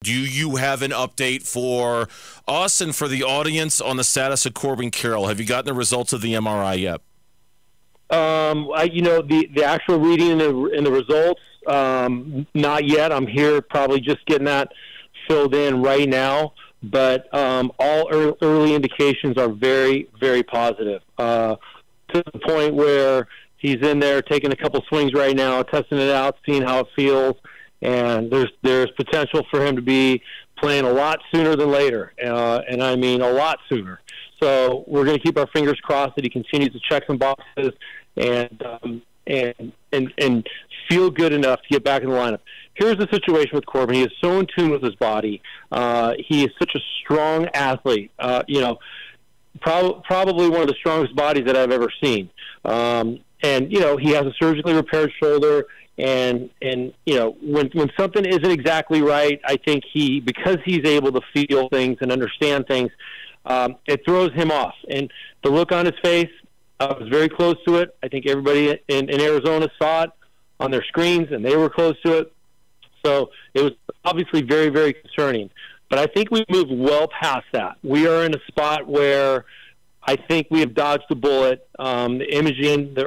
Do you have an update for us and for the audience on the status of Corbin Carroll? Have you gotten the results of the MRI yet? The actual reading in the results, not yet. I'm here probably just getting that filled in right now. But all early indications are very, very positive, to the point where he's in there taking a couple swings right now, testing it out, seeing how it feels, and there's potential for him to be playing a lot sooner than later, and I mean a lot sooner. So we're going to keep our fingers crossed that he continues to check some boxes and feel good enough to get back in the lineup. Here's the situation with Corbin. He is so in tune with his body. He is such a strong athlete. Probably one of the strongest bodies that I've ever seen. And he has a surgically repaired shoulder. And when something isn't exactly right, I think because he's able to feel things and understand things, it throws him off. And the look on his face, I was very close to it. I think everybody in Arizona saw it on their screens, and they were close to it. So it was obviously very, very concerning. But I think we moved well past that. We are in a spot where I think we have dodged the bullet. The imaging, the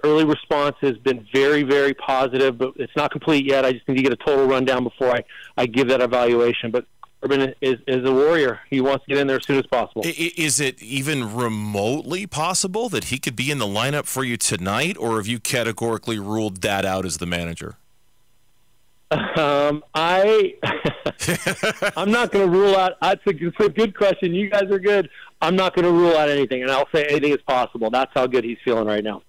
early response has been very, very positive, but it's not complete yet. I just need to get a total rundown before I give that evaluation. But Corbin is a warrior. He wants to get in there as soon as possible. Is it even remotely possible that he could be in the lineup for you tonight, or have you categorically ruled that out as the manager? I'm not going to rule out. It's a good question. You guys are good. I'm not going to rule out anything, and I'll say anything is possible. That's how good he's feeling right now.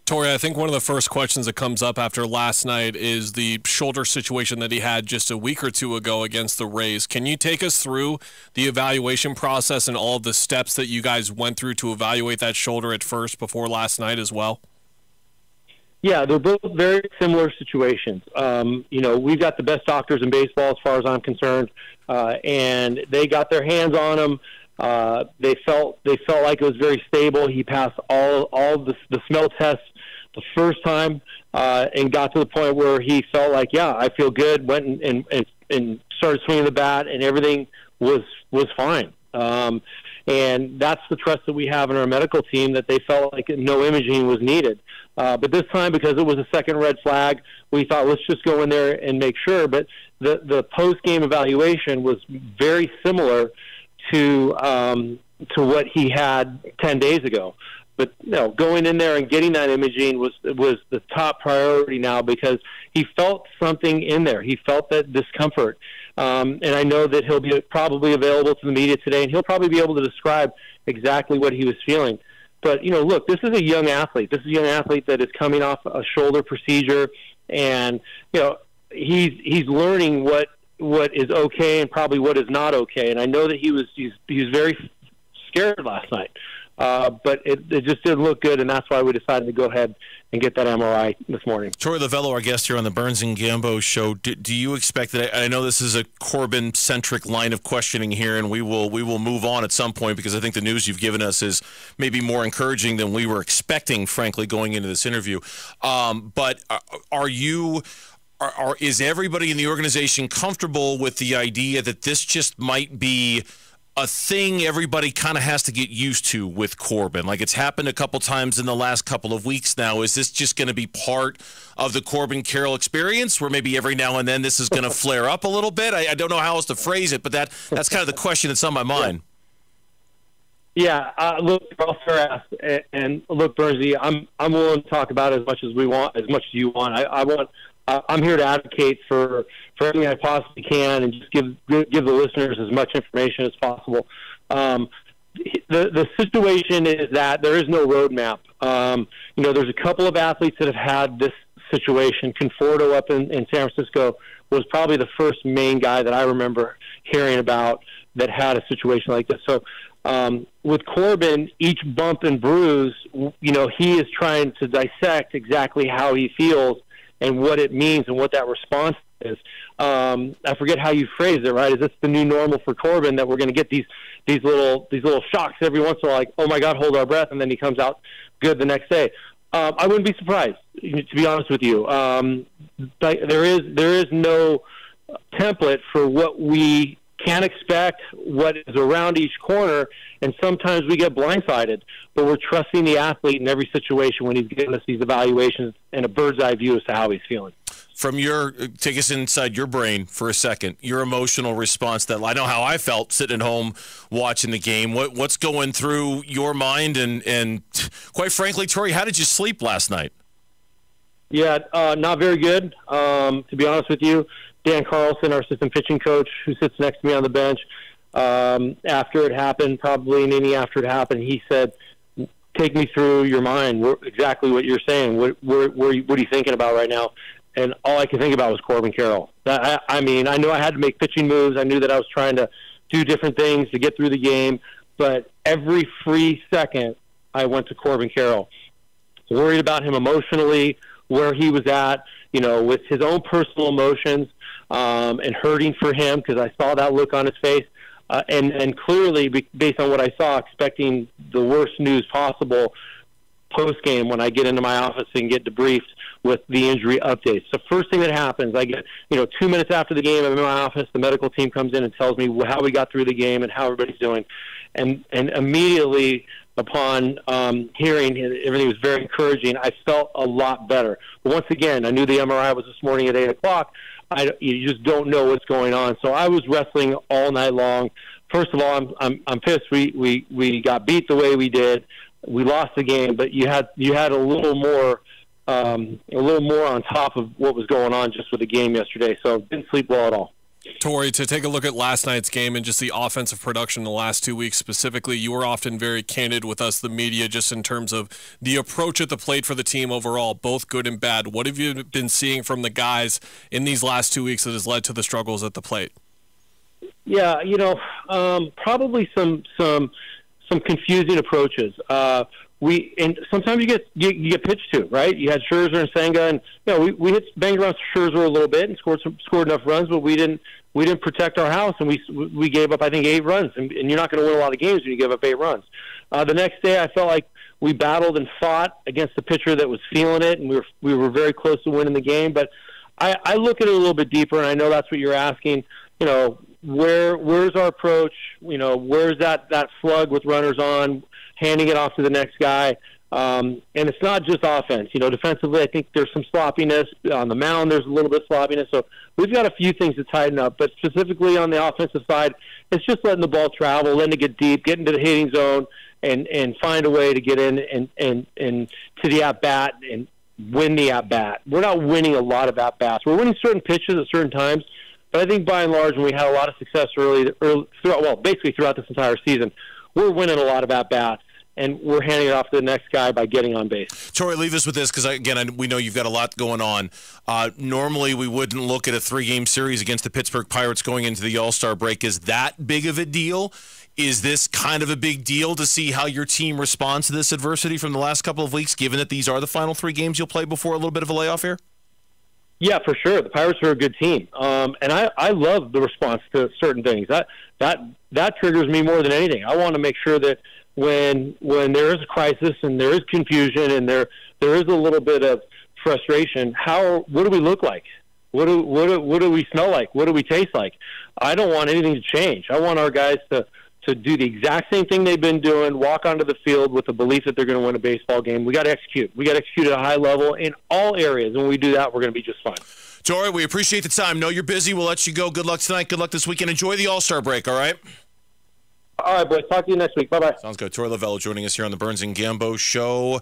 Torrey, I think one of the first questions that comes up after last night is the shoulder situation that he had just a week or two ago against the Rays. Can you take us through the evaluation process and all of the steps that you guys went through to evaluate that shoulder at first before last night as well? Yeah, they're both very similar situations. We've got the best doctors in baseball as far as I'm concerned, and they got their hands on him. They felt like it was very stable. He passed all the smell tests the first time, and got to the point where he felt like, yeah, I feel good. Went and started swinging the bat, and everything was fine. And that's the trust that we have in our medical team, that they felt like no imaging was needed. But this time, because it was a second red flag, we thought, let's just go in there and make sure. But the post-game evaluation was very similar to what he had 10 days ago. But going in there and getting that imaging was the top priority now, because he felt something in there. He felt that discomfort. And I know that he'll be probably available to the media today, and he'll probably be able to describe exactly what he was feeling. But, look, this is a young athlete. This is a young athlete that is coming off a shoulder procedure, and, he's learning what is okay and probably what is not okay. And I know that he was very scared last night. But it just didn't look good, and that's why we decided to go ahead and get that MRI this morning. Troy Lovullo, our guest here on the Burns and Gambo show. Do you expect that? I know this is a Corbin-centric line of questioning here, and we will move on at some point, because I think the news you've given us is maybe more encouraging than we were expecting, frankly, going into this interview. But is everybody in the organization comfortable with the idea that this just might be a thing everybody kind of has to get used to with Corbin? Like, it's happened a couple times in the last couple of weeks now. Is this just going to be part of the Corbin Carroll experience, where maybe every now and then this is going to flare up a little bit? I don't know how else to phrase it, but that's kind of the question that's on my mind. Yeah, look, I'll ask, and look, Bernsey, I'm willing to talk about it as much as we want, as much as you want. I'm here to advocate for everything I possibly can, and just give the listeners as much information as possible. The situation is that there is no roadmap. There's a couple of athletes that have had this situation. Conforto up in San Francisco was probably the first main guy that I remember hearing about that had a situation like this. So with Corbin, each bump and bruise, he is trying to dissect exactly how he feels and what it means and what that response is. I forget how you phrased it, right? Is this the new normal for Corbin, that we're going to get these little shocks every once in a while, like, oh my God, hold our breath, and then he comes out good the next day? I wouldn't be surprised, to be honest with you. There is no template for what we can expect, what is around each corner, and sometimes we get blindsided. But we're trusting the athlete in every situation when he's giving us these evaluations and a bird's eye view as to how he's feeling. From take us inside your brain for a second, your emotional response. That I know how I felt sitting at home watching the game. What's going through your mind? And quite frankly, Tori, how did you sleep last night? Yeah, not very good, to be honest with you. Dan Carlson, our assistant pitching coach, who sits next to me on the bench, after it happened, probably an inning after it happened, he said, take me through your mind, exactly what you're saying. What are you thinking about right now? And all I could think about was Corbin Carroll. I mean, I knew I had to make pitching moves. I knew that I was trying to do different things to get through the game. But every free second, I went to Corbin Carroll. Worried about him emotionally, where he was at, with his own personal emotions, and hurting for him because I saw that look on his face. And clearly, based on what I saw, expecting the worst news possible post-game when I get into my office and get debriefed with the injury updates. So first thing that happens, I get, 2 minutes after the game, I'm in my office, the medical team comes in and tells me how we got through the game and how everybody's doing. And immediately upon hearing everything was very encouraging, I felt a lot better. But once again, I knew the MRI was this morning at 8 o'clock. You just don't know what's going on. So I was wrestling all night long. First of all, I'm pissed we got beat the way we did. We lost the game, but you had a little more on top of what was going on just with the game yesterday. So didn't sleep well at all. Tori, to take a look at last night's game and just the offensive production in the last 2 weeks specifically, you were often very candid with us, the media, just in terms of the approach at the plate for the team overall, both good and bad. What have you been seeing from the guys in these last 2 weeks that has led to the struggles at the plate? Yeah, probably some confusing approaches. And sometimes you get pitched to, right? You had Scherzer and Senga, and we banged around Scherzer a little bit and scored enough runs, but we didn't protect our house, and we gave up, I think, 8 runs. And you're not going to win a lot of games when you give up 8 runs. The next day, I felt like we battled and fought against a pitcher that was feeling it, and we were very close to winning the game. But I look at it a little bit deeper, and I know that's what you're asking. Where's our approach? Where's that slug with runners on, handing it off to the next guy? And it's not just offense. Defensively, I think there's some sloppiness. On the mound, there's a little bit of sloppiness. So we've got a few things to tighten up. But specifically on the offensive side, it's just letting the ball travel, letting it get deep, get into the hitting zone, and find a way to get in and to the at-bat and win the at-bat. We're not winning a lot of at-bats. We're winning certain pitches at certain times. But I think by and large, when we had a lot of success basically throughout this entire season, we're winning a lot of at-bats, and we're handing it off to the next guy by getting on base. Tori, leave us with this because, again, we know you've got a lot going on. Normally, we wouldn't look at a 3-game series against the Pittsburgh Pirates going into the All-Star break as that big of a deal. Is this kind of a big deal to see how your team responds to this adversity from the last couple of weeks, given that these are the final 3 games you'll play before a little bit of a layoff here? Yeah, for sure. The Pirates are a good team, and I love the response to certain things. That triggers me more than anything. I want to make sure that when there is a crisis and there is confusion and there is a little bit of frustration, what do we look like? What do we smell like? What do we taste like? I don't want anything to change. I want our guys to do the exact same thing they've been doing, walk onto the field with the belief that they're going to win a baseball game. We got to execute. We got to execute at a high level in all areas. And when we do that, we're going to be just fine. Tori, we appreciate the time. Know you're busy. We'll let you go. Good luck tonight. Good luck this weekend. Enjoy the All-Star break, all right? All right, boys. Talk to you next week. Bye-bye. Sounds good. Tori Lovullo joining us here on the Burns and Gambo Show.